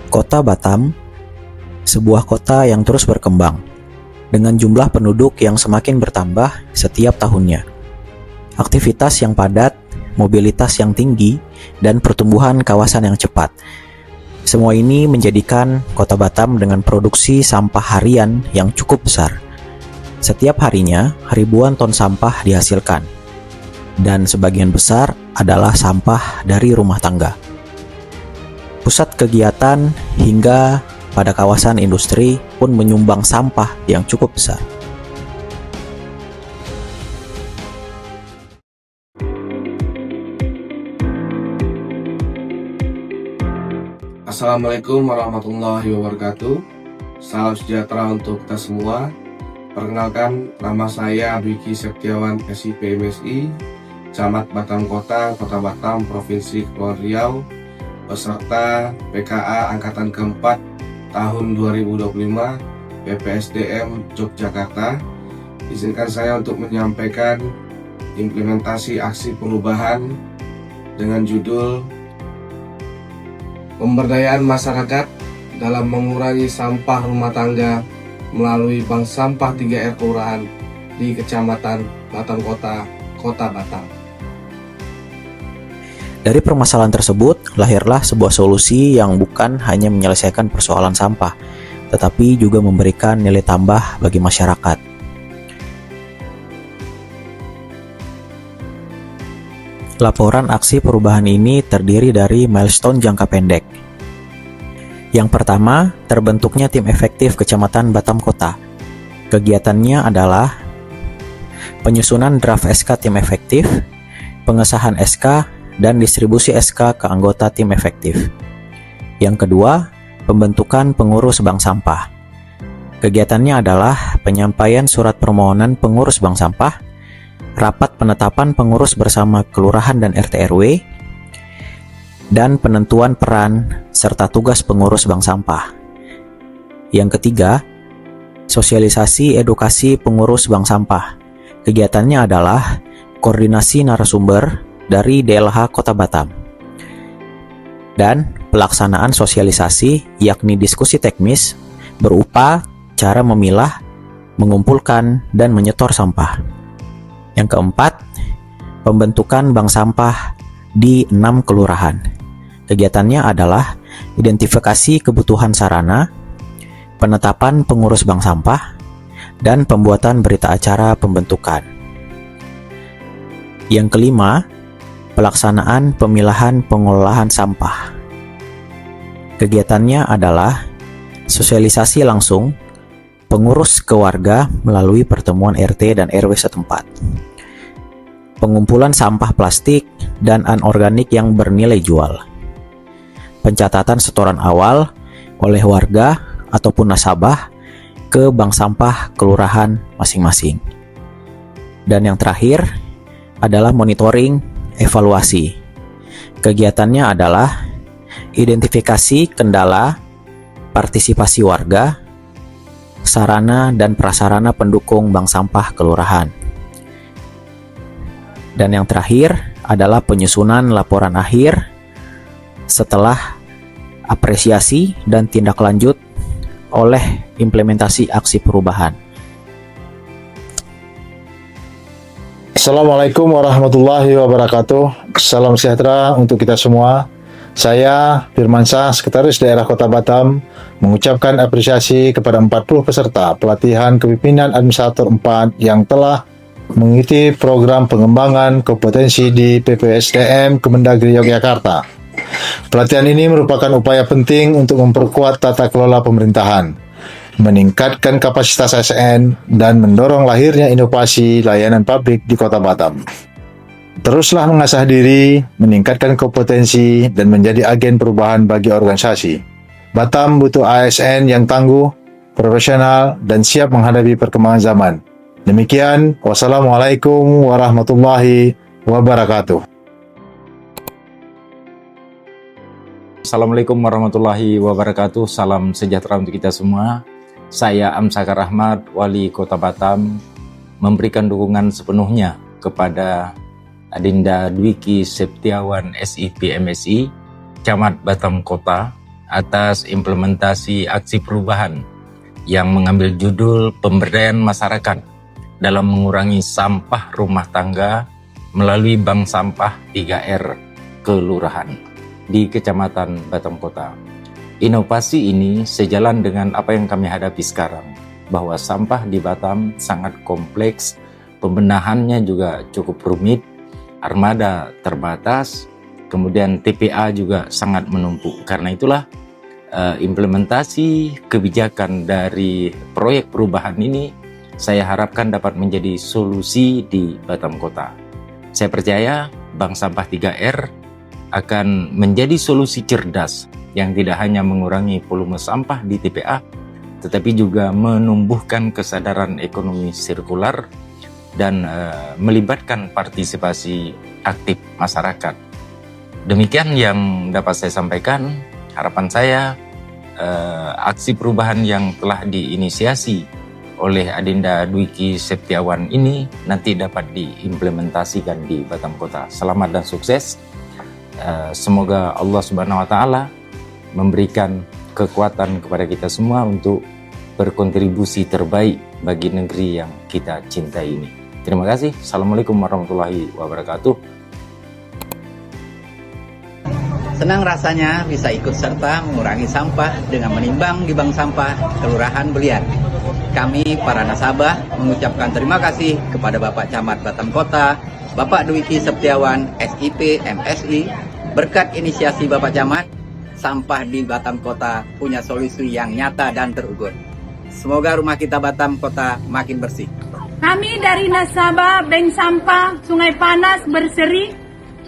Kota Batam, sebuah kota yang terus berkembang, dengan jumlah penduduk yang semakin bertambah setiap tahunnya. Aktivitas yang padat, mobilitas yang tinggi, dan pertumbuhan kawasan yang cepat. Semua ini menjadikan Kota Batam dengan produksi sampah harian yang cukup besar. Setiap harinya, ribuan ton sampah dihasilkan, dan sebagian besar adalah sampah dari rumah tangga. Pusat kegiatan hingga pada kawasan industri pun menyumbang sampah yang cukup besar. Assalamualaikum warahmatullahi wabarakatuh. Salam sejahtera untuk kita semua. Perkenalkan, nama saya Dwiki Septiawan SIP MSI, Camat Batam Kota, Kota Batam, Provinsi Kepulauan Riau, peserta PKA Angkatan keempat tahun 2025 PPSDM Yogyakarta. Izinkan saya untuk menyampaikan implementasi aksi perubahan dengan judul Pemberdayaan masyarakat dalam mengurangi sampah rumah tangga melalui Bank Sampah 3R Kelurahan di Kecamatan Batam Kota, Kota Batam. Dari permasalahan tersebut, lahirlah sebuah solusi yang bukan hanya menyelesaikan persoalan sampah, tetapi juga memberikan nilai tambah bagi masyarakat. Laporan aksi perubahan ini terdiri dari milestone jangka pendek. Yang pertama, terbentuknya tim efektif Kecamatan Batam Kota. Kegiatannya adalah penyusunan draft SK tim efektif, pengesahan SK, dan distribusi SK ke anggota tim efektif. Yang kedua, pembentukan pengurus bank sampah. Kegiatannya adalah penyampaian surat permohonan pengurus bank sampah, rapat penetapan pengurus bersama kelurahan dan RT RW, dan penentuan peran serta tugas pengurus bank sampah. Yang ketiga, sosialisasi edukasi pengurus bank sampah. Kegiatannya adalah koordinasi narasumber dari DLH Kota Batam dan pelaksanaan sosialisasi yakni diskusi teknis berupa cara memilah, mengumpulkan, dan menyetor sampah. Yang keempat, pembentukan bank sampah di 6 kelurahan. Kegiatannya adalah identifikasi kebutuhan sarana, penetapan pengurus bank sampah, dan pembuatan berita acara pembentukan. Yang kelima, pelaksanaan pemilahan pengolahan sampah. Kegiatannya adalah sosialisasi langsung pengurus ke warga melalui pertemuan RT dan RW setempat. Pengumpulan sampah plastik dan anorganik yang bernilai jual. Pencatatan setoran awal oleh warga ataupun nasabah ke bank sampah kelurahan masing-masing. Dan yang terakhir adalah monitoring evaluasi. Kegiatannya adalah identifikasi kendala, partisipasi warga, sarana dan prasarana pendukung bank sampah kelurahan. Dan yang terakhir adalah penyusunan laporan akhir setelah apresiasi dan tindak lanjut oleh implementasi aksi perubahan. Assalamualaikum warahmatullahi wabarakatuh. Salam sejahtera untuk kita semua. Saya Firmansyah, Sekretaris Daerah Kota Batam, mengucapkan apresiasi kepada 40 peserta pelatihan kepemimpinan administrator 4 yang telah mengikuti program pengembangan kompetensi di PPSDM Kemendagri Yogyakarta. Pelatihan ini merupakan upaya penting untuk memperkuat tata kelola pemerintahan, meningkatkan kapasitas ASN, dan mendorong lahirnya inovasi layanan publik di Kota Batam. Teruslah mengasah diri, meningkatkan kompetensi, dan menjadi agen perubahan bagi organisasi. Batam butuh ASN yang tangguh, profesional, dan siap menghadapi perkembangan zaman. Demikian, wassalamualaikum warahmatullahi wabarakatuh. Assalamualaikum warahmatullahi wabarakatuh. Salam sejahtera untuk kita semua. Saya Amsakar Ahmad, Wali Kota Batam, memberikan dukungan sepenuhnya kepada Adinda Dwiki Septiawan SIP MSI, Camat Batam Kota, atas implementasi aksi perubahan yang mengambil judul Pemberdayaan Masyarakat dalam mengurangi sampah rumah tangga melalui bank sampah 3R kelurahan di Kecamatan Batam Kota. Inovasi ini sejalan dengan apa yang kami hadapi sekarang, bahwa sampah di Batam sangat kompleks, pembenahannya juga cukup rumit, armada terbatas, kemudian TPA juga sangat menumpuk. Karena itulah implementasi kebijakan dari proyek perubahan ini saya harapkan dapat menjadi solusi di Batam Kota. Saya percaya bank sampah 3R akan menjadi solusi cerdas yang tidak hanya mengurangi volume sampah di TPA, tetapi juga menumbuhkan kesadaran ekonomi sirkular dan melibatkan partisipasi aktif masyarakat. Demikian yang dapat saya sampaikan. Harapan saya aksi perubahan yang telah diinisiasi oleh Adinda Dwiki Septiawan ini nanti dapat diimplementasikan di Batam Kota. Selamat dan sukses. Semoga Allah Subhanahu wa Ta'ala memberikan kekuatan kepada kita semua untuk berkontribusi terbaik bagi negeri yang kita cintai ini. Terima kasih. Assalamualaikum warahmatullahi wabarakatuh. Senang rasanya bisa ikut serta mengurangi sampah dengan menimbang di bank sampah Kelurahan Belian. Kami para nasabah mengucapkan terima kasih kepada Bapak Camat Batam Kota, Bapak Dwiki Septiawan, SIP, MSI. Berkat inisiasi Bapak Camat, sampah di Batam Kota punya solusi yang nyata dan terukur. Semoga rumah kita Batam Kota makin bersih. Kami dari nasabah Bank Sampah Sungai Panas Berseri,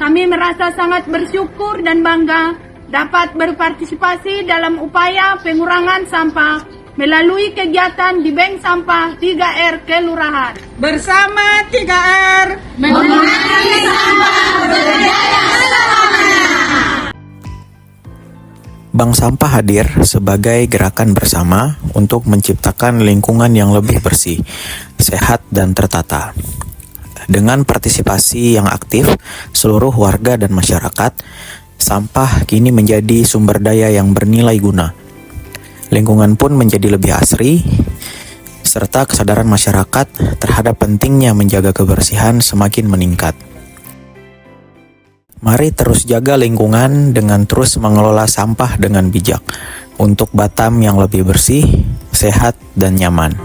kami merasa sangat bersyukur dan bangga dapat berpartisipasi dalam upaya pengurangan sampah melalui kegiatan di Bank Sampah 3R Kelurahan. Bersama 3R, mengurangi sampah berdaya selamanya. Bank Sampah hadir sebagai gerakan bersama untuk menciptakan lingkungan yang lebih bersih, sehat, dan tertata. Dengan partisipasi yang aktif seluruh warga dan masyarakat, sampah kini menjadi sumber daya yang bernilai guna. Lingkungan pun menjadi lebih asri, serta kesadaran masyarakat terhadap pentingnya menjaga kebersihan semakin meningkat. Mari terus jaga lingkungan dengan terus mengelola sampah dengan bijak untuk Batam yang lebih bersih, sehat, dan nyaman.